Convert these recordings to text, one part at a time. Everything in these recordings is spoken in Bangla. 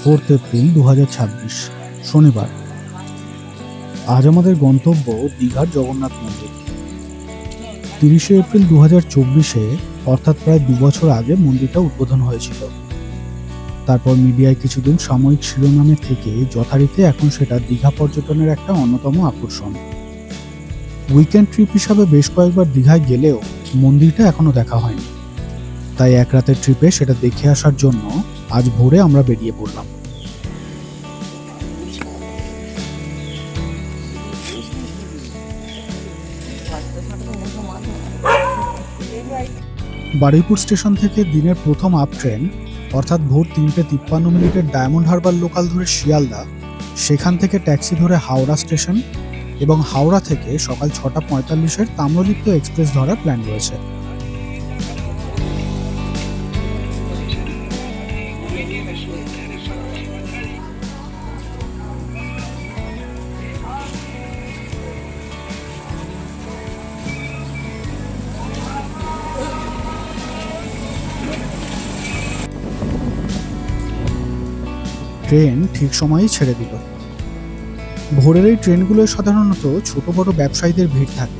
4 এপ্রিল 2026 শনিবার। আজ আমাদের গন্তব্য দীঘার জগন্নাথ মন্দির। 30 এপ্রিল 2024 অর্থাৎ প্রায় 2 বছর আগে মন্দিরটা উদ্বোধন হয়েছিল। তারপর মিডিয়ায় কিছুদিন সাময়িক শিরোনামে থেকে যথারীতি এখন সেটা দীঘা পর্যটনের একটা অন্যতম আকর্ষণ। উইকেন্ড ট্রিপ হিসাবে বেশ কয়েকবার দীঘায় গেলেও মন্দিরটা এখনো দেখা হয়নি, তাই এক রাতের ট্রিপে সেটা দেখে আসার জন্য আজ ভোরে আমরা বেরিয়ে পড়লাম। বারুইপুর স্টেশন থেকে দিনের প্রথম আপ ট্রেন অর্থাৎ ভোর 3:53 ডায়মন্ড হারবার লোকাল ধরে শিয়ালদা, সেখান থেকে ট্যাক্সি ধরে হাওড়া স্টেশন এবং হাওড়া থেকে সকাল 6:45 তাম্রলিপ্ত এক্সপ্রেস ধরার প্ল্যান রয়েছে। ট্রেন ঠিক সময়েই ছেড়ে দিল। ভোরের এই ট্রেনগুলোয় সাধারণত ছোট বড় ব্যবসায়ীদের ভিড় থাকে,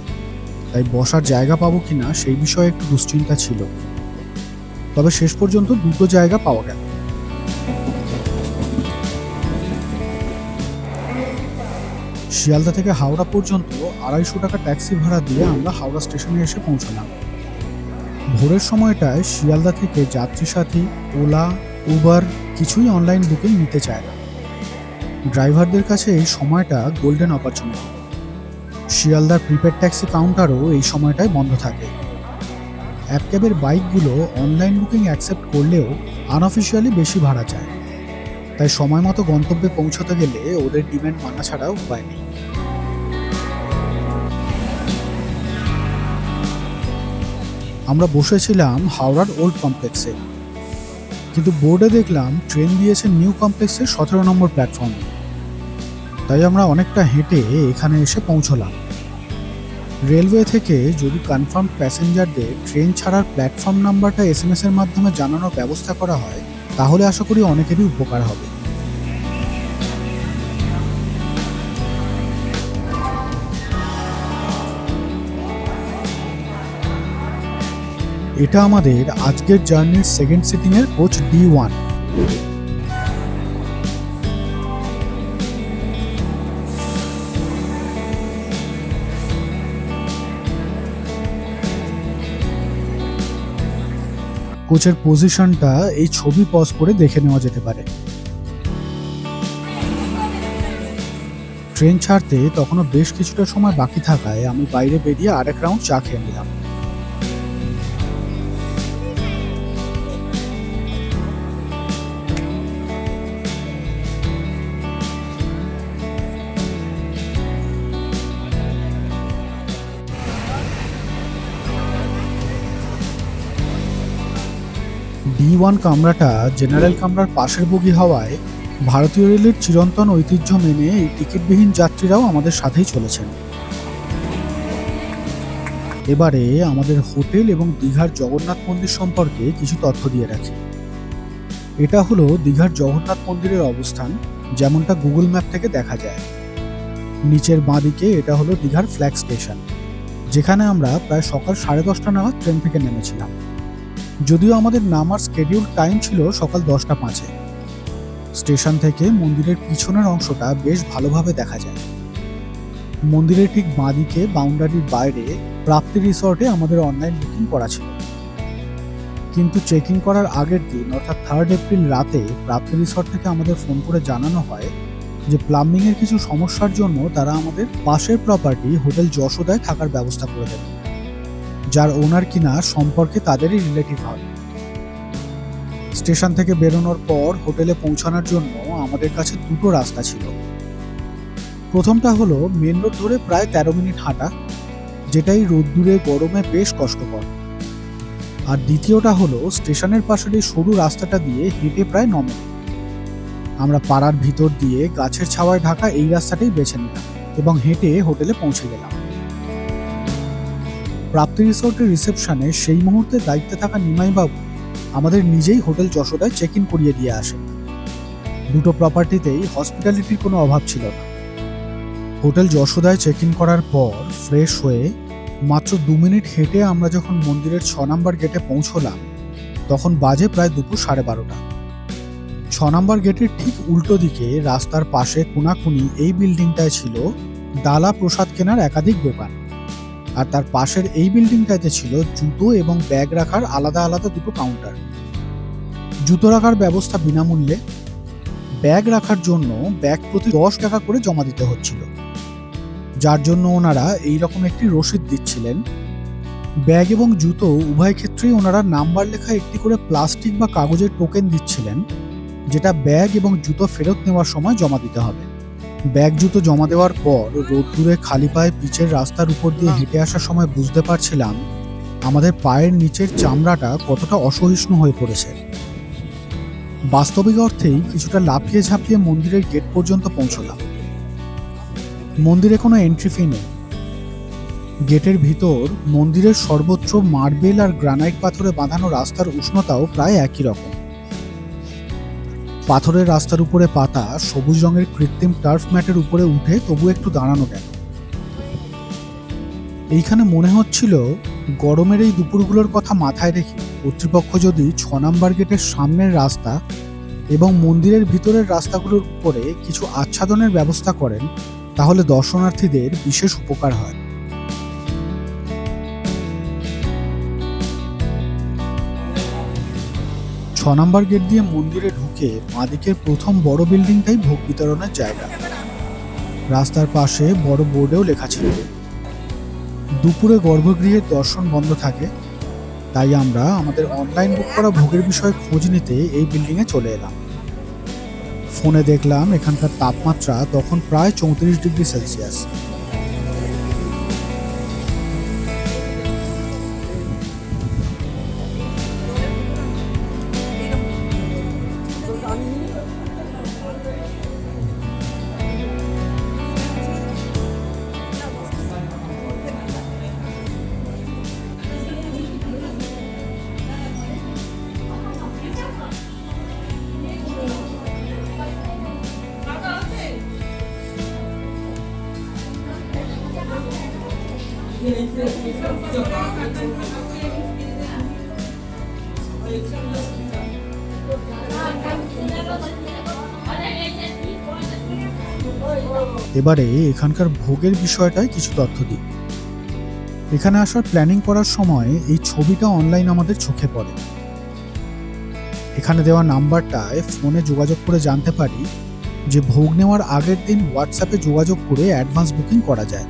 তাই বসার জায়গা পাবো কিনা সেই বিষয়ে একটু দুশ্চিন্তা ছিল। তবে শেষ পর্যন্ত দুটো জায়গা পাওয়া গেল। শিয়ালদা থেকে হাওড়া পর্যন্ত 250 টাকা ট্যাক্সি ভাড়া দিয়ে আমরা হাওড়া স্টেশনে এসে পৌঁছলাম। ভোরের সময়টায় শিয়ালদা থেকে যাত্রী সাথী, ওলা, উবার কিছুই অনলাইন বুকিং নিতে চায় না। ড্রাইভারদের কাছে এই সময়টা গোল্ডেন অপরচুনিটি। শিয়ালদার প্রিপেড ট্যাক্সি কাউন্টারও এই সময়টায় বন্ধ থাকে। অ্যাপ ক্যাবের বাইকগুলো অনলাইন বুকিং অ্যাকসেপ্ট করলেও আনঅফিসিয়ালি বেশি ভাড়া চায়, তাই সময় মতো গন্তব্যে পৌঁছতে গেলে ওদের ডিমান্ড মানা ছাড়া উপায় নেই। আমরা বসেছিলাম হাওড়ার ওল্ড কমপ্লেক্সে, কিন্তু বোর্ডে দেখলাম ট্রেন দিয়েছে নিউ কমপ্লেক্সের 17 নম্বর প্ল্যাটফর্মে। তাই আমরা অনেকটা হেঁটে এখানে এসে পৌঁছলাম। রেলওয়ে থেকে যদি কনফার্ম প্যাসেঞ্জারদের ট্রেন ছাড়ার প্ল্যাটফর্ম নাম্বারটা SMS এর মাধ্যমে জানানোর ব্যবস্থা করা হয়, তাহলে আশা করি অনেকেরই উপকার হবে। এটা আমাদের আজকের জার্নির সেকেন্ড সিটিং এর কোচ D1। কোচের পজিশনটা এই ছবি পজ করে দেখে নেওয়া যেতে পারে। ট্রেন ছাড়তে তখনও বেশ কিছুটা সময় বাকি থাকায় আমি বাইরে বেরিয়ে আরেক রাউন্ড চা খেয়ে নিলাম। D1 কামরাটা জেনারেল কামরার পাশের বগি হওয়ায় ভারতীয় রেলের চিরন্তন ঐতিহ্য মেনে এই টিকিটবিহীন যাত্রীরাও আমাদের সাথেই চলেছেন। এবারে আমাদের হোটেল এবং দীঘার জগন্নাথ মন্দির সম্পর্কে কিছু তথ্য দিয়ে রাখি। এটা হলো দীঘার জগন্নাথ মন্দিরের অবস্থান, যেমনটা গুগল ম্যাপ থেকে দেখা যায়। নিচের বাঁদিকে এটা হলো দীঘার ফ্ল্যাগ স্টেশন, যেখানে আমরা প্রায় সকাল 10:30 নাগাদ ট্রেন থেকে নেমেছিলাম। যদিও আমাদের নামার স্কেডিউল টাইম ছিল সকাল 10:05। স্টেশন থেকে মন্দিরের পিছনের অংশটা বেশ ভালোভাবে দেখা যায়। মন্দিরের ঠিক বাঁদিকে বাউন্ডারির বাইরে প্রাপ্তি রিসর্টে আমাদের অনলাইন বুকিং করা ছিল, কিন্তু চেকিং করার আগের দিন অর্থাৎ 3 এপ্রিল রাতে প্রাপ্তি রিসর্ট থেকে আমাদের ফোন করে জানানো হয় যে প্লাম্বিংয়ের কিছু সমস্যার জন্য তারা আমাদের পাশের প্রপার্টি হোটেল যশোদায় থাকার ব্যবস্থা করে দেবে, যার ওনার কিনা সম্পর্কে তাদেরই রিলেটিভ হয়। স্টেশন থেকে বেরোনোর পর হোটেলে পৌঁছানোর জন্য আমাদের কাছে দুটো রাস্তা ছিল। প্রথমটা হলো মেন রোড ধরে প্রায় 13 মিনিট হাঁটা, যেটাই রোদ্দুরে গরমে বেশ কষ্টকর। আর দ্বিতীয়টা হলো স্টেশনের পাশের এই সরু রাস্তাটা দিয়ে হেঁটে প্রায় 9 মিনিট। আমরা পাড়ার ভিতর দিয়ে গাছের ছাওয়ায় ঢাকা এই রাস্তাটাই বেছে নিলাম এবং হেঁটে হোটেলে পৌঁছে গেলাম। প্রাপ্তি রিসোর্টের রিসেপশনে সেই মুহূর্তে দায়িত্বে থাকা নিমাইবাবু আমাদের নিজেই হোটেল যশোদায় চেক ইন করিয়ে দিয়ে আসেন। দুটো প্রপার্টিতেই হসপিটালিটির কোনো অভাব ছিল না। হোটেল যশোদায় চেক ইন করার পর ফ্রেশ হয়ে মাত্র 2 মিনিট হেঁটে আমরা যখন মন্দিরের 6 নম্বর গেটে পৌঁছলাম, তখন বাজে প্রায় দুপুর 12:30। 6 নম্বর গেটের ঠিক উল্টো দিকে রাস্তার পাশে কোনাকুনি এই বিল্ডিংটায় ছিল ডালা প্রসাদ কেনার একাধিক দোকান, আর তার পাশের এই বিল্ডিংটাতে ছিল জুতো এবং ব্যাগ রাখার আলাদা আলাদা দুটো কাউন্টার। জুতো রাখার ব্যবস্থা বিনামূল্যে, ব্যাগ রাখার জন্য ব্যাগ প্রতি 10 টাকা করে জমা দিতে হচ্ছিল, যার জন্য ওনারা এইরকম একটি রসিদ দিচ্ছিলেন। ব্যাগ এবং জুতো উভয় ক্ষেত্রেই ওনারা নাম্বার লেখা একটি করে প্লাস্টিক বা কাগজের টোকেন দিচ্ছিলেন, যেটা ব্যাগ এবং জুতো ফেরত নেওয়ার সময় জমা দিতে হবে। ব্যাগ জুতো জমা দেওয়ার পর রোদ্দুরে খালি পায়ে পিচের রাস্তার উপর দিয়ে হেঁটে আসার সময় বুঝতে পারছিলাম আমাদের পায়ের নিচের চামড়াটা কতটা অসহিষ্ণু হয়ে পড়েছে। বাস্তবিক অর্থেই কিছুটা লাফিয়ে ঝাঁপিয়ে মন্দিরের গেট পর্যন্ত পৌঁছলাম। মন্দিরে কোনো এন্ট্রি ফি নেই। গেটের ভিতর মন্দিরের সর্বত্র মার্বেল আর গ্রানাইট পাথরে বাঁধানো রাস্তার উষ্ণতাও প্রায় একই রকম। পাথরের রাস্তার উপরে পাতা সবুজ রঙের কৃত্রিম টার্ফ ম্যাটের উপরে উঠে তবু একটু দাঁড়ানো গেল। এইখানে মনে হচ্ছিল গরমের এই দুপুরগুলোর কথা মাথায় রেখে কর্তৃপক্ষ যদি 6 নম্বর গেটের সামনের রাস্তা এবং মন্দিরের ভিতরের রাস্তাগুলোর উপরে কিছু আচ্ছাদনের ব্যবস্থা করেন, তাহলে দর্শনার্থীদের বিশেষ উপকার হয়। নম্বর গেট দিয়ে মন্দিরে ঢুকে বাঁদিকের প্রথম বড় বিল্ডিংটাই ভোগ বিতরণের জায়গা। রাস্তার পাশে বড় বোর্ডেও লেখা ছিল দুপুরে গর্ভগৃহের দর্শন বন্ধ থাকে, তাই আমরা আমাদের অনলাইন বুক করা ভোগের বিষয়ে খোঁজ নিতে এই বিল্ডিংয়ে চলে এলাম। ফোনে দেখলাম এখানকার তাপমাত্রা তখন প্রায় 34 ডিগ্রি সেলসিয়াস। এবারে এখানকার ভোগের বিষয়টায় কিছু তথ্য দিই। এখানে আসার প্ল্যানিং করার সময় এই ছবিটা অনলাইন আমাদের চোখে পড়ে। এখানে দেওয়া নাম্বারটায় ফোনে যোগাযোগ করে জানতে পারি যে ভোগ নেওয়ার আগের দিন হোয়াটসঅ্যাপে যোগাযোগ করে অ্যাডভান্স বুকিং করা যায়।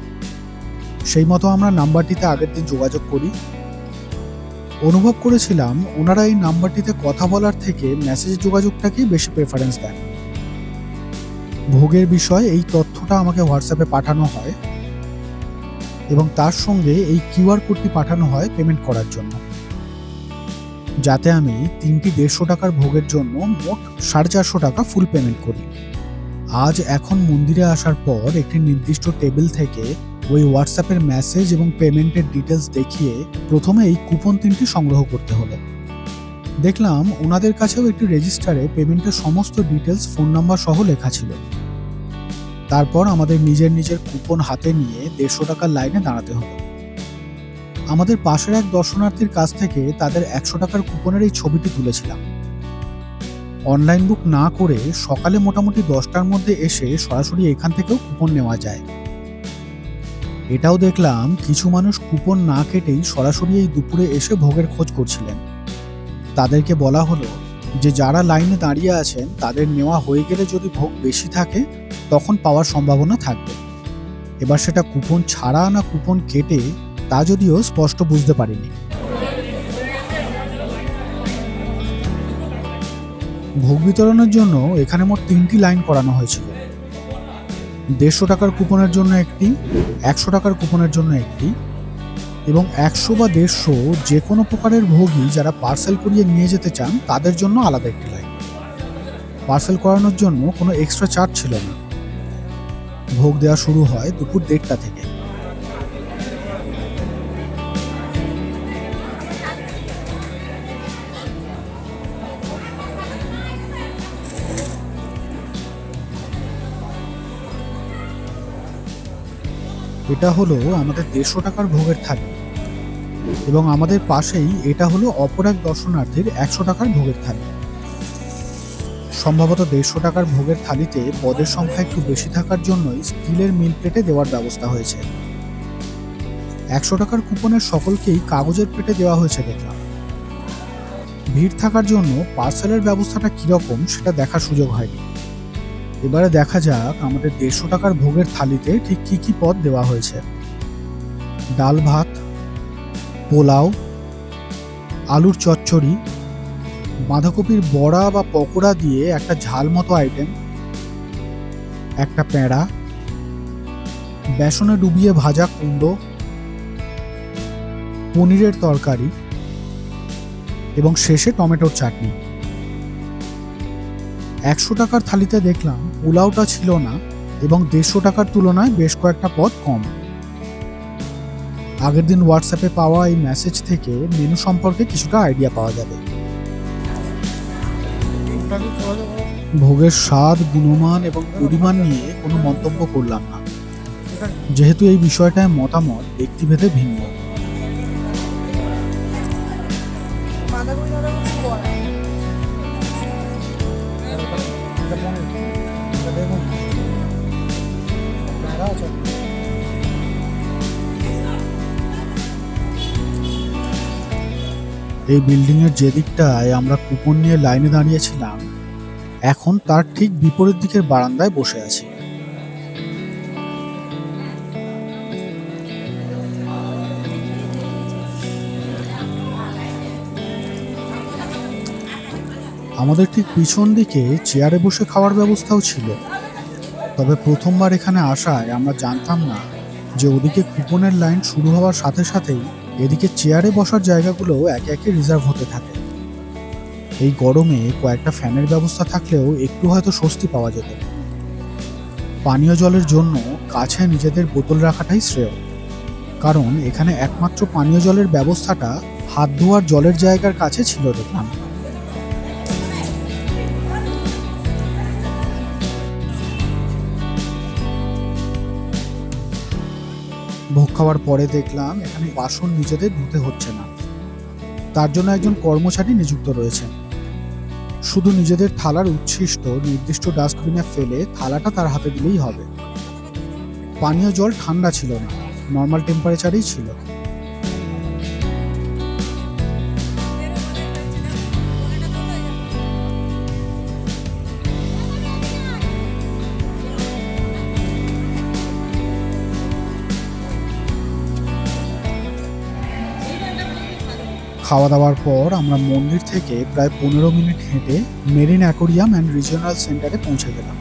সেই মতো আমরা নাম্বারটিতে আগের দিন যোগাযোগ করি। অনুভব করেছিলাম ওনারা এই নাম্বারটিতে কথা বলার থেকে মেসেজ যোগাযোগটাকেই বেশি প্রেফারেন্স দেন। ভোগের বিষয়ে এই তথ্যটা আমাকে হোয়াটসঅ্যাপে পাঠানো হয় এবং তার সঙ্গে এই কিউআর কোডটি পাঠানো হয় পেমেন্ট করার জন্য, যাতে আমি 3টি 150 টাকার ভোগের জন্য মোট 450 টাকা ফুল পেমেন্ট করি। আজ এখন মন্দিরে আসার পর একটি নির্দিষ্ট টেবিল থেকে ওই হোয়াটসঅ্যাপের মেসেজ এবং পেমেন্টের ডিটেলস দেখিয়ে প্রথমে এই কুপন 3টি সংগ্রহ করতে হলো। দেখলাম ওনাদের কাছেও একটি রেজিস্টারে পেমেন্টের সমস্ত ডিটেলস ফোন নাম্বার সহ লেখা ছিল। তারপর আমাদের নিজের নিজের কুপন হাতে নিয়ে 150 টাকার লাইনে দাঁড়াতে হলো। আমাদের পাশের এক দর্শনার্থীর কাছ থেকে তাদের 100 টাকার কুপনের এই ছবিটি তুলেছিলাম। অনলাইন বুক না করে সকালে মোটামুটি 10টার মধ্যে এসে সরাসরি এখান থেকেও কুপন নেওয়া যায়। এটাও দেখলাম কিছু মানুষ কুপন না কেটেই সরাসরি এই দুপুরে এসে ভোগের খোঁজ করছিলেন। তাদেরকে বলা হলো যে যারা লাইনে দাঁড়িয়ে আছেন তাদের নেওয়া হয়ে গেলে যদি ভোগ বেশি থাকে তখন পাওয়ার সম্ভাবনা থাকবে। এবার সেটা কুপন ছাড়া না কুপন কেটে তা যদিও স্পষ্ট বুঝতে পারিনি। ভোগ বিতরণের জন্য এখানে মোট 3টি লাইন করানো হয়েছিল। 150 টাকার কুপনের জন্য একটি, 100 টাকার কুপনের জন্য একটি এবং 100 বা 150 যে কোনো প্রকারের ভোগই যারা পার্সেল করিয়ে নিয়ে যেতে চান তাদের জন্য আলাদা একটি লাইন। পার্সেল করানোর জন্য কোনো এক্সট্রা চার্জ ছিল না। ভোগ দেওয়া শুরু হয় দুপুর 1:30 থেকে। এটা হলো আমাদের 150 টাকার ভোগের থালি এবং আমাদের পাশেই এটা হলো অপর এক দর্শনার্থীর 100 টাকার ভোগের থালি। সম্ভবত 150 টাকার ভোগের থালিতে পদের সংখ্যা একটু বেশি থাকার জন্যই স্টিলের মিল প্লেটে দেওয়ার ব্যবস্থা হয়েছে। 100 টাকার কুপনের সকলকেই কাগজের প্লেটে দেওয়া হয়েছে দেখলাম। ভিড় থাকার জন্য পার্সেলের ব্যবস্থাটা কিরকম সেটা দেখার সুযোগ হয়নি। এবারে দেখা যাক আমাদের 150 টাকার ভোগের থালিতে ঠিক কি কি পদ দেওয়া হয়েছে। ডাল ভাত, পোলাও, আলুর চচ্চড়ি, বাঁধাকপির বড়া বা পকোড়া দিয়ে একটা ঝাল মতো আইটেম, একটা প্যাঁড়া, বেসনে ডুবিয়ে ভাজা কুমড়ো, পনিরের তরকারি এবং শেষে টমেটোর চাটনি। 100 টাকার থালিতে দেখলাম পোলাওটা ছিল না এবং 150 টাকার তুলনায় বেশ কয়েকটা পদ কম। আগের দিন হোয়াটসঅ্যাপে পাওয়া এই মেসেজ থেকে মেনু সম্পর্কে কিছুটা আইডিয়া পাওয়া যাবে। ভোগের স্বাদ, গুণমান এবং পরিমাণ নিয়ে কোনো মন্তব্য করলাম না, যেহেতু এই বিষয়টায় মতামত ব্যক্তিভেদে ভিন্ন। এই বিল্ডিং এর যে দিকটায় আমরা কুপন নিয়ে লাইনে দাঁড়িয়েছিলাম, এখন তার ঠিক বিপরীত দিকের বারান্দায় বসে আছি। আমাদের ঠিক পিছন দিকে চেয়ারে বসে খাওয়ার ব্যবস্থাও ছিল, তবে প্রথমবার এখানে আসায় আমরা জানতাম না যে ওদিকে কুপনের লাইন শুরু হওয়ার সাথে সাথেই এদিকে চেয়ারে বসার জায়গাগুলো একে একে রিজার্ভ হতে থাকে। এই গরমে কয়েকটা ফ্যানের ব্যবস্থা থাকলেও একটু হয়তো স্বস্তি পাওয়া যেত। পানীয় জলের জন্য কাছে নিজেদের বোতল রাখাটাই শ্রেয়, কারণ এখানে একমাত্র পানীয় জলের ব্যবস্থাটা হাত ধোয়ার জলের জায়গার কাছে ছিল দেখলাম। ভোগ খাওয়ার পরে দেখলাম এখানে বাসন নিজেদের ধুতে হচ্ছে না, তার জন্য একজন কর্মচারী নিযুক্ত রয়েছেন। শুধু নিজেদের থালার উচ্ছিষ্ট নির্দিষ্ট ডাস্টবিনে ফেলে থালাটা তার হাতে দিলেই হবে। পানীয় জল ঠান্ডা ছিল না, নর্মাল টেম্পারেচারেই ছিল। খাওয়া দাওয়ার পর আমরা মন্দির থেকে প্রায় 15 মিনিট হেঁটে মেরিন অ্যাকোরিয়াম অ্যান্ড রিজিওনাল সেন্টারে পৌঁছে গেলাম।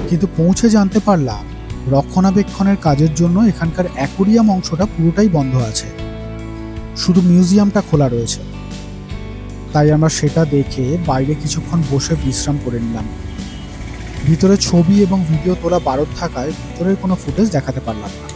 কিন্তু পৌঁছে জানতে পারলাম রক্ষণাবেক্ষণের কাজের জন্য এখানকার অ্যাকোরিয়াম অংশটা পুরোটাই বন্ধ আছে, শুধু মিউজিয়ামটা খোলা রয়েছে। তাই আমরা সেটা দেখে বাইরে কিছুক্ষণ বসে বিশ্রাম করে নিলাম। ভিতরে ছবি এবং ভিডিও তোলা বারণ থাকায় ভিতরের কোনো ফুটেজ দেখাতে পারলাম না।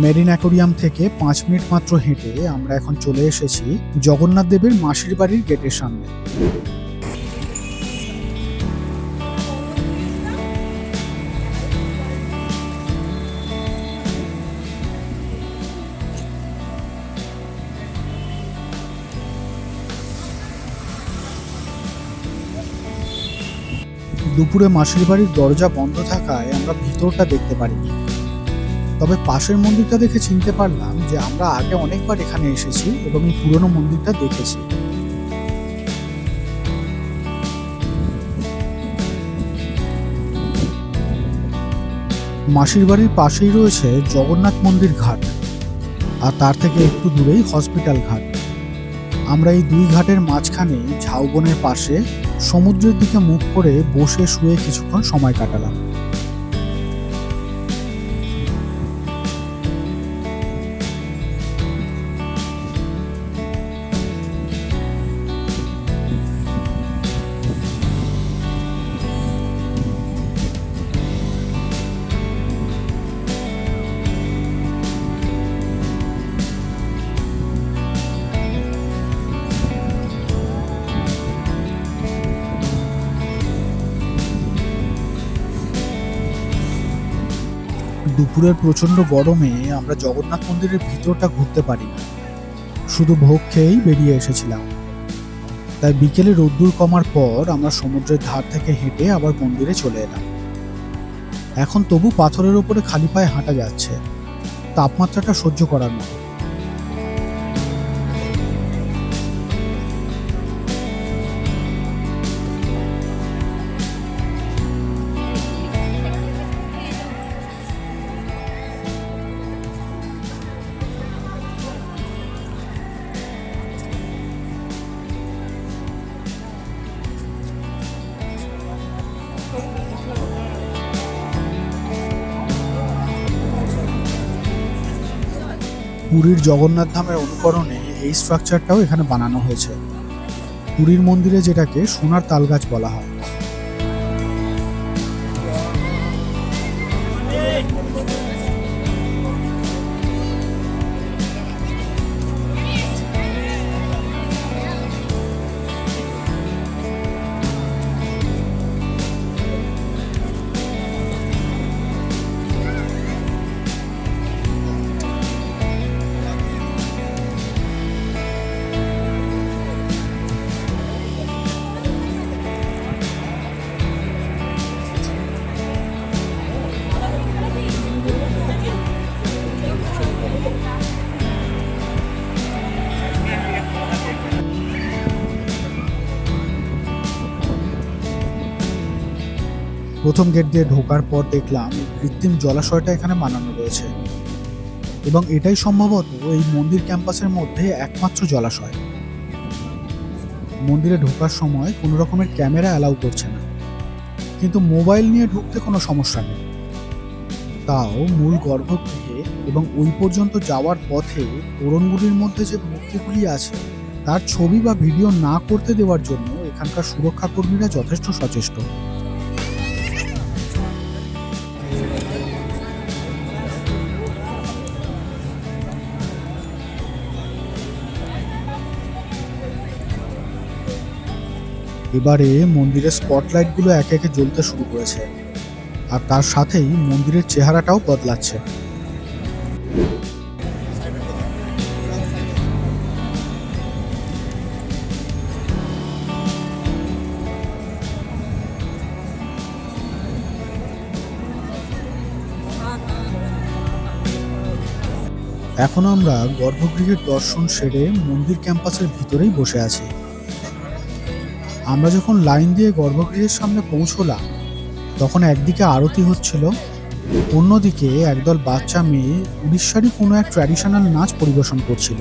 মেরিন অ্যাকোরিয়াম থেকে 5 মিনিট মাত্র হেঁটে আমরা এখন চলে এসেছি জগন্নাথ দেবের মাসির বাড়ির গেটের সামনে। দুপুরে মাসির বাড়ির দরজা বন্ধ থাকায় আমরা ভিতরটা দেখতে পারিনি, তবে পাশের মন্দিরটা দেখে চিনতে পারলাম যে আমরা আগে অনেকবার এখানে এসেছি এবং এই পুরনো মন্দিরটা দেখেছি। মাসির বাড়ির পাশেই রয়েছে জগন্নাথ মন্দির ঘাট, আর তার থেকে একটু দূরেই হসপিটাল ঘাট। আমরা এই দুই ঘাটের মাঝখানে ঝাউবনের পাশে সমুদ্রের দিকে মুখ করে বসে শুয়ে কিছুক্ষণ সময় কাটালাম। দুপুরের প্রচণ্ড গরমে আমরা জগন্নাথ মন্দিরের ভিতরটা ঘুরতে পারিনি, শুধু ভোগ খেয়েই বেরিয়ে এসেছিলাম। তাই বিকেলে রোদ্দুর কমার পর আমরা সমুদ্রের ধার থেকে হেঁটে আবার মন্দিরে চলে এলাম। এখন তবু পাথরের ওপরে খালি পায়ে হাঁটা যাচ্ছে, তাপমাত্রাটা সহ্য করার মতো। পুরীর জগন্নাথ ধামের অনুকরণে এই স্ট্রাকচারটাও এখানে বানানো হয়েছে। পুরীর মন্দিরে যেটাকে সোনার তালগাছ বলা হয়। প্রথম গেট দিয়ে ঢোকার পর দেখলাম এই কৃত্রিম জলাশয়টা এখানে বানানো রয়েছে, এবং এটাই সম্ভবত এই মন্দির ক্যাম্পাসের মধ্যে একমাত্র জলাশয়। মন্দিরে ঢোকার সময় কোনো রকমের ক্যামেরা অ্যালাউ করছে না, কিন্তু মোবাইল নিয়ে ঢুকতে কোনো সমস্যা নেই। তাও মূল গর্ভগৃহে এবং ওই পর্যন্ত যাওয়ার পথে তোরণগুলির মধ্যে যে মূর্তিগুলি আছে তার ছবি বা ভিডিও না করতে দেওয়ার জন্য এখানকার সুরক্ষা কর্মীরা যথেষ্ট সচেষ্ট। এবারে মন্দিরের স্পটলাইটগুলো একে একে জ্বলতে শুরু করেছে, আর তার সাথেই মন্দিরের চেহারাটাও বদলাচ্ছে। এখন আমরা গর্ভগৃহের দর্শন সেরে মন্দির ক্যাম্পাসের ভিতরেই বসে আছি। আমরা যখন লাইন দিয়ে গর্ভগৃহের সামনে পৌঁছলাম তখন একদিকে আরতি হচ্ছিল, অন্যদিকে একদল বাচ্চা মেয়ে উড়িষ্যারই কোনো এক ট্র্যাডিশনাল নাচ পরিবেশন করছিল।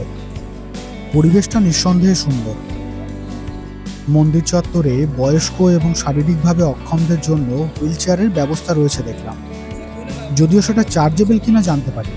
পরিবেশটা নিঃসন্দেহে সুন্দর। মন্দির চত্বরে বয়স্ক এবং শারীরিকভাবে অক্ষমদের জন্য হুইল চেয়ারের ব্যবস্থা রয়েছে দেখলাম, যদিও সেটা চার্জেবল কিনা জানতে পারি।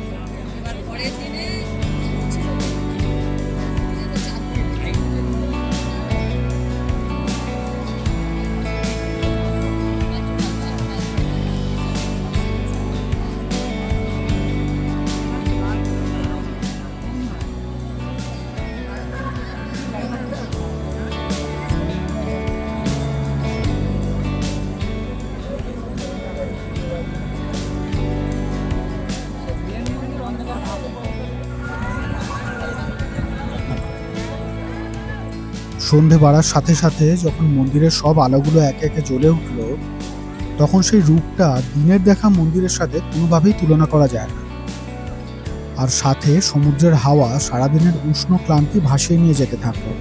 সন্ধে বাড়ার সাথে সাথে যখন মন্দিরের সব আলোগুলো একে একে জ্বলে উঠল, তখন সেই রূপটা দিনের দেখা মন্দিরের সাথে কোনোভাবেই তুলনা করা যায় না। আর সাথে সমুদ্রের হাওয়া সারাদিনের উষ্ণ ক্লান্তি ভাসিয়ে নিয়ে যেতে থাকলো।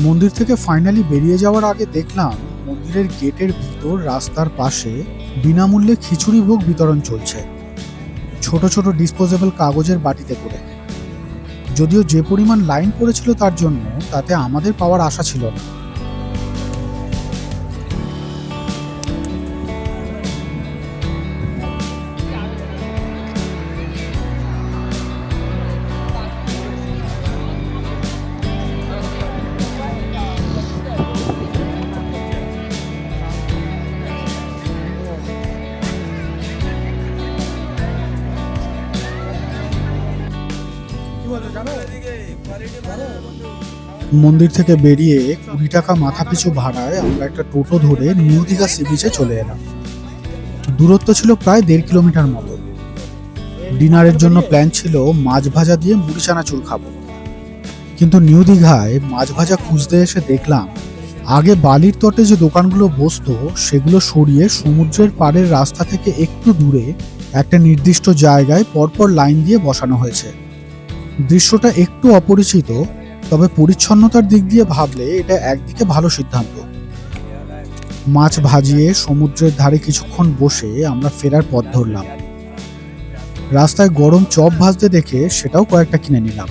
মন্দির থেকে ফাইনালি বেরিয়ে যাওয়ার আগে দেখলাম মন্দিরের গেটের ভিতর রাস্তার পাশে বিনামূল্যে খিচুড়ি ভোগ বিতরণ চলছে, ছোট ছোট ডিসপোজেবল কাগজের বাটিতে করে। যদিও যে পরিমাণ লাইন পড়েছিল তার জন্য তাতে আমাদের পাওয়ার আশা ছিল না। মন্দির থেকে বেরিয়ে 20 টাকা মাথা পিছু ভাড়ায় আমরা একটা টোটো ধরে নিউ দীঘা সি বিচে চলে এলাম। দূরত্ব ছিল প্রায় 1.5 কিলোমিটার মতো। ডিনারের জন্য প্ল্যান ছিল মাছ ভাজা দিয়ে মুড়ি চানাচুর খাবো, কিন্তু নিউ দীঘায় মাছ ভাজা খুঁজতে এসে দেখলাম আগে বালির তটে যে দোকানগুলো বসতো সেগুলো সরিয়ে সমুদ্রের পাড়ের রাস্তা থেকে একটু দূরে একটা নির্দিষ্ট জায়গায় পরপর লাইন দিয়ে বসানো হয়েছে। দৃশ্যটা একটু অপরিচিত, তবে পরিচ্ছন্নতার দিক দিয়ে ভাবলে এটা একদিকে ভালো সিদ্ধান্ত। মাছ ভাজিয়ে সমুদ্রের ধারে কিছুক্ষণ বসে আমরা ফেরার পথ ধরলাম। রাস্তায় গরম চপ ভাজতে দেখে সেটাও কয়েকটা কিনে নিলাম।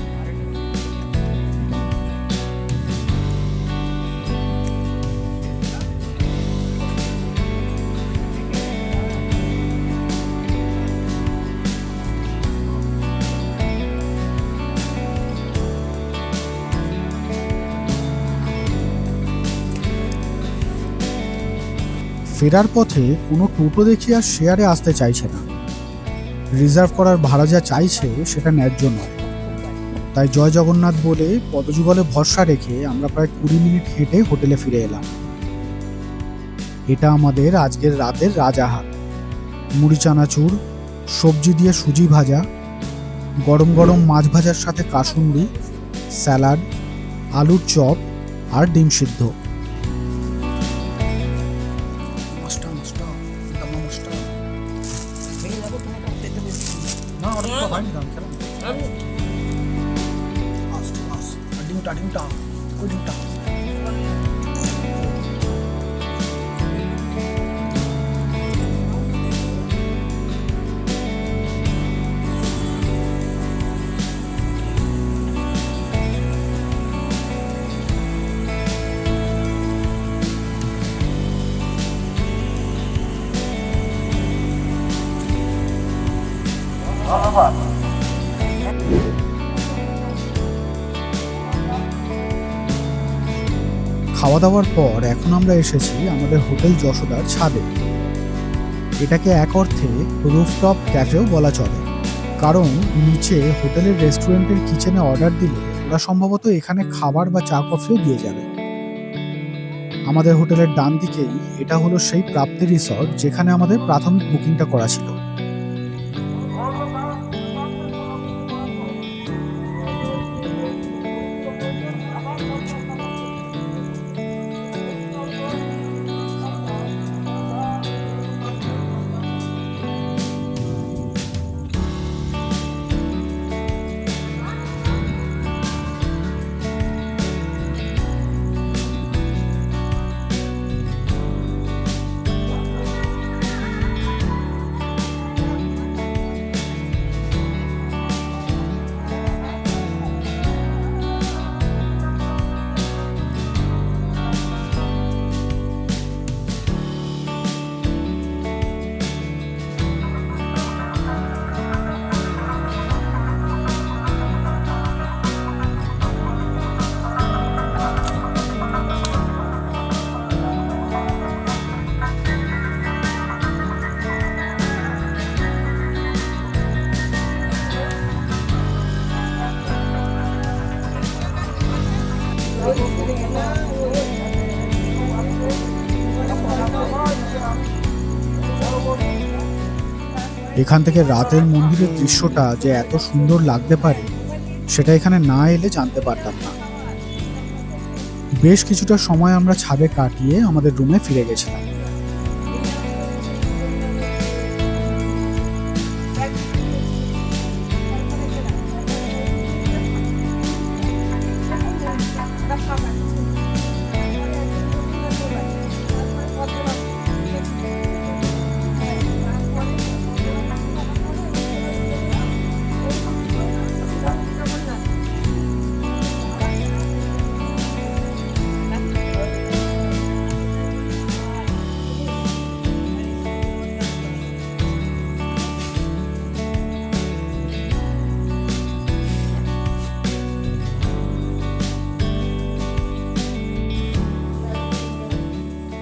ফেরার পথে কোনো টোটো দেখি আর শেয়ারে আসতে চাইছে না। রিজার্ভ করার ভাড়া যা চাইছে সেটা ন্যায্য নয়। তাই জয় জগন্নাথ বলে পদযুগলে ভরসা রেখে আমরা প্রায় 20 মিনিট হেঁটে হোটেলে ফিরে এলাম। এটা আমাদের আজকের রাতের রাজাহাট। মুড়ি চানাচুর, সবজি দিয়ে সুজি ভাজা, গরম গরম মাছ ভাজার সাথে কাসুন্দি, স্যালাড, আলুর চপ আর ডিম সিদ্ধ। খাওয়া দাওয়ার পর এখন আমরা এসেছি আমাদের হোটেল যশোদার ছাদে। এটাকে এক অর্থে রুফটপ ক্যাফেও বলা চলে, কারণ নিচে হোটেলের রেস্টুরেন্টের কিচেনে অর্ডার দিলে ওরা সম্ভবত এখানে খাবার বা চা কফিও দিয়ে যাবে। আমাদের হোটেলের ডান দিকেই এটা হলো সেই প্রাপ্তি রিসর্ট যেখানে আমাদের প্রাথমিক বুকিংটা করা ছিল। এখান থেকে রাতের মন্দিরের দৃশ্যটা যে এত সুন্দর লাগতে পারে সেটা এখানে না এলে জানতে পারতাম না। বেশ কিছুটা সময় আমরা ছাদে কাটিয়ে আমাদের রুমে ফিরে গেছিলাম।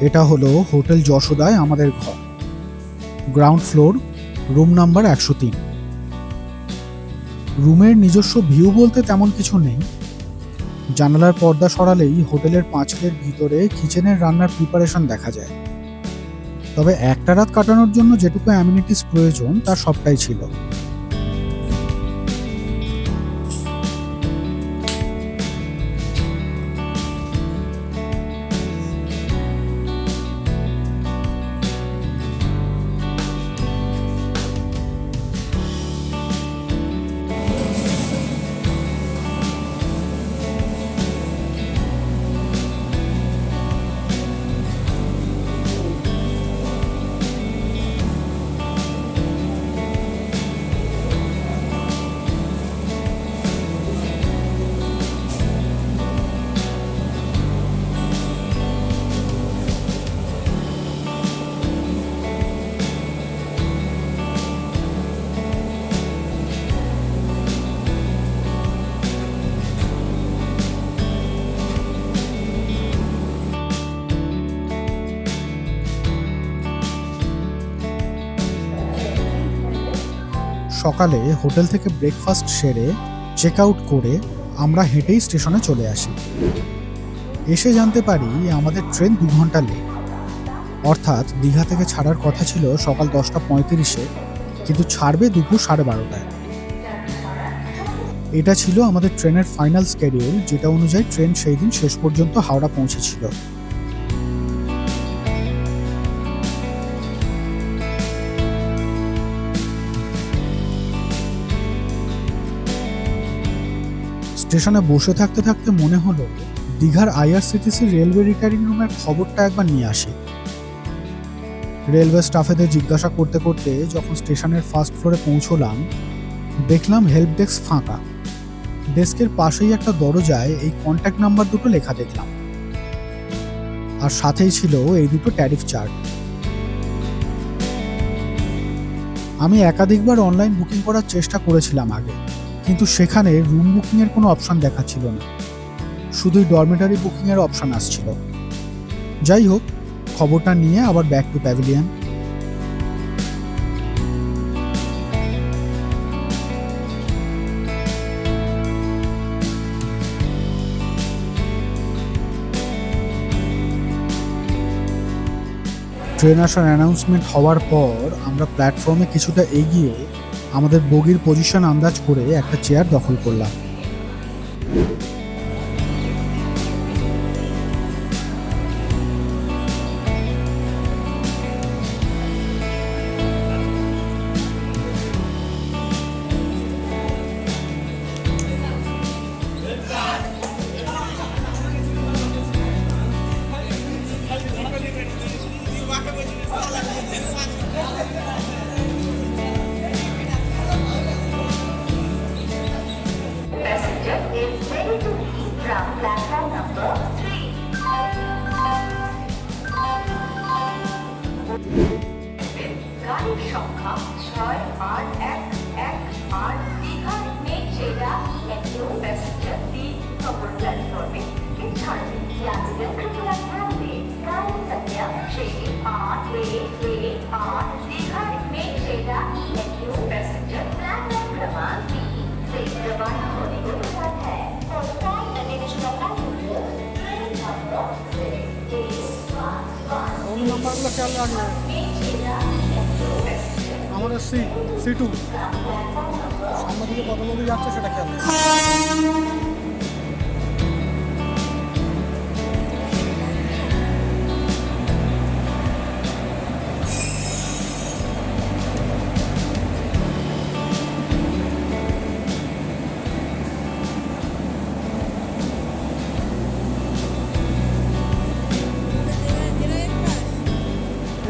এটা হলো হোটেল যশোদায় আমাদের ঘর, গ্রাউন্ড ফ্লোর, রুম নাম্বার 103। রুমের নিজস্ব ভিউ বলতে তেমন কিছু নেই। জানালার পর্দা সরালেই হোটেলের পাঁচিলের ভিতরে কিচেনের রান্নার প্রিপারেশন দেখা যায়। তবে একটা রাত কাটানোর জন্য যেটুকু অ্যামিনিটিস প্রয়োজন তার সবটাই ছিল। সকালে হোটেল থেকে ব্রেকফাস্ট সেরে চেক আউট করে আমরা হেঁটেই স্টেশনে চলে আসি। এসে জানতে পারি আমাদের ট্রেন 2 ঘন্টা লেট। অর্থাৎ দীঘা থেকে ছাড়ার কথা ছিল সকাল 10:35-এ, কিন্তু ছাড়বে দুপুর 12:30টায়। এটা ছিল আমাদের ট্রেনের ফাইনাল স্কেডিউল, যেটা অনুযায়ী ট্রেন সেই দিন শেষ পর্যন্ত হাওড়া পৌঁছেছিল। স্টেশনে বসে থাকতে থাকতে মনে হলো দীঘার আইআরসিটিসি রেলওয়ে রিটায়ারিং রুমের খবরটা একবার নিয়ে আসি। রেলওয়ে স্টাফেদের জিজ্ঞাসা করতে করতে যখন স্টেশনের ফার্স্ট ফ্লোরে পৌঁছলাম, দেখলাম হেল্প ডেস্ক ফাঁকা। ডেস্কের পাশেই একটা দরজায় এই কন্ট্যাক্ট নাম্বার দুটো লেখা দেখলাম, আর সাথেই ছিল এই দুটো ট্যারিফ চার্ট। আমি একাধিকবার অনলাইন বুকিং করার চেষ্টা করেছিলাম আগে, কিন্তু সেখানে রুম বুকিংয়ের কোনো অপশন দেখাচ্ছিল না, শুধুই ডরমেটারি বুকিংয়ের অপশন আসছিল। যাই হোক, খবরটা নিয়ে আবার ব্যাক টু প্যাভিলিয়ন। ট্রেন আসার অ্যানাউন্সমেন্ট হওয়ার পর আমরা প্ল্যাটফর্মে কিছুটা এগিয়ে আমাদের বগির পজিশন আন্দাজ করে একটা চেয়ার দখল করলাম। গাড়ির সংখ্যা 6811 দীঘার মেঘেরা EMU প্যাসেঞ্জার 3 নম্বর প্ল্যাটফর্মে के छाड़ने यात्रियों कृपया ध्यान दें। गाड़ी संख्या 6811 दीघा मेघेरा EMU पैसेंजर प्लेटफॉर्म क्रमांक 3 से रवाना होने को तैयार है। For flight additional passengers, train number 6811 আমাদের C2 সামনে দিকে কত লোক যাচ্ছে সেটা খেয়াল রাখবেন।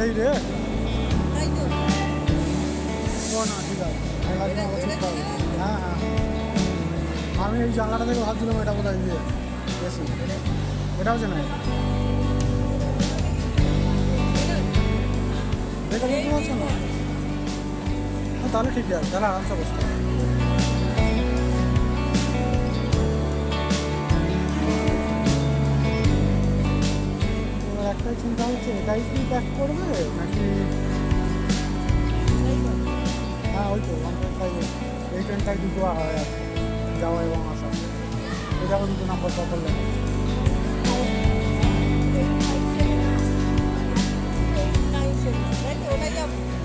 এই রে না, ঠিক আছে, হ্যাঁ হ্যাঁ, আমি এই জানলাটা থেকে ভাবছিলাম এটা কোথায় গিয়ে এসি, এটা হচ্ছে না, দেখে বুঝতে পারছো না? তাহলে ঠিকই আছে, তাহলে আরামসে বসতে হবে। একটাই একটাই চিন্তা হচ্ছে, এটাই কি ব্যাক করবে নাকি? হ্যাঁ ওই তো 1.5 এই ট্রেনটাই দুটো হয় আর কি, যাওয়া এবং আসা। এটাও দুটো নাম্বার দখল লাগে।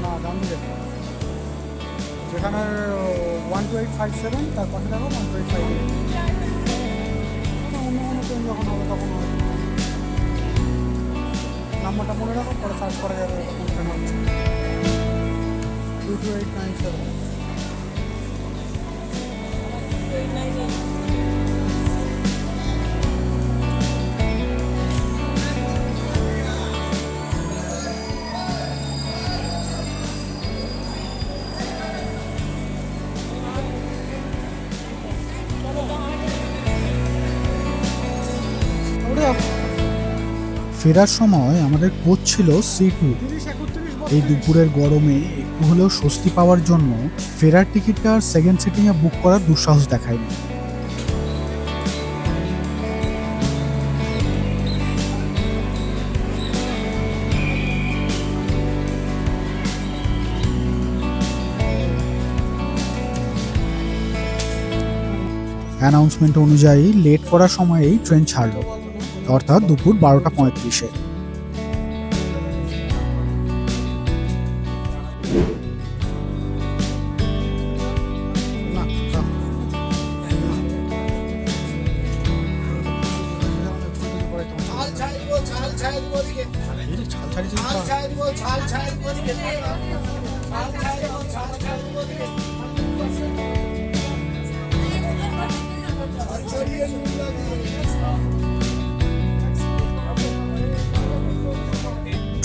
না দাম দেবে যেখানে 12857 তার পাশে দেখো 12858। অন্য কোনো ট্রেন যখন হবে তখন হবে, নাম্বারটা মনে রাখো, পরে সার্চ করা যাবে কোন ট্রেন হচ্ছে। 22897। ফেরার সময় আমাদের কোচ ছিল C2। এই দুপুরের গরমে একটু হলেও স্বস্তি পাওয়ার জন্য ফেরার টিকিটটা আর সেকেন্ড সিটিংয়ে বুক করার দুঃসাহস দেখায়নি। অ্যানাউন্সমেন্ট অনুযায়ী লেট করার সময়েই ট্রেন ছাড়লো, অর্থাৎ দুপুর 12:35-এ।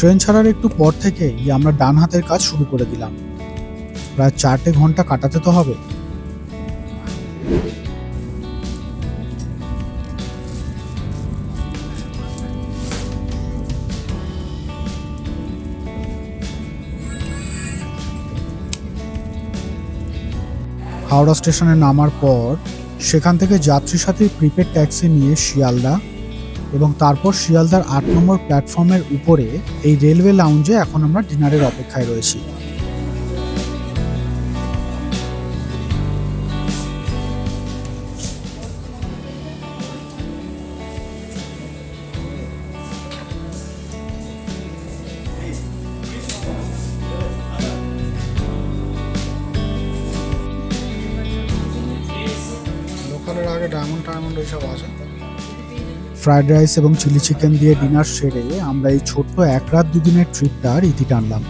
ট্রেন ছাড়ার একটু পর থেকেই আমরা ডান হাতের কাজ শুরু করে দিলাম। প্রায় 4টে ঘন্টা কাটাতে তো হবে। হাওড়া স্টেশনে নামার পর সেখান থেকে যাত্রীর সাথে প্রিপেড ট্যাক্সি নিয়ে শিয়ালদা, এবং তারপর শিয়ালদার 8 নম্বর প্ল্যাটফর্মের উপরে এই রেলওয়ে লাউঞ্জে এখন আমরা ডিনারের অপেক্ষায় রয়েছি। লোকালের আগে ডায়মন্ড এইসব আছে। ফ্রাইড রাইস এবং চিলি চিকেন দিয়ে ডিনার সেরে আমরা এই ছোট্ট 1 রাত 2 দিনের ট্রিপটার ইতি টানলাম।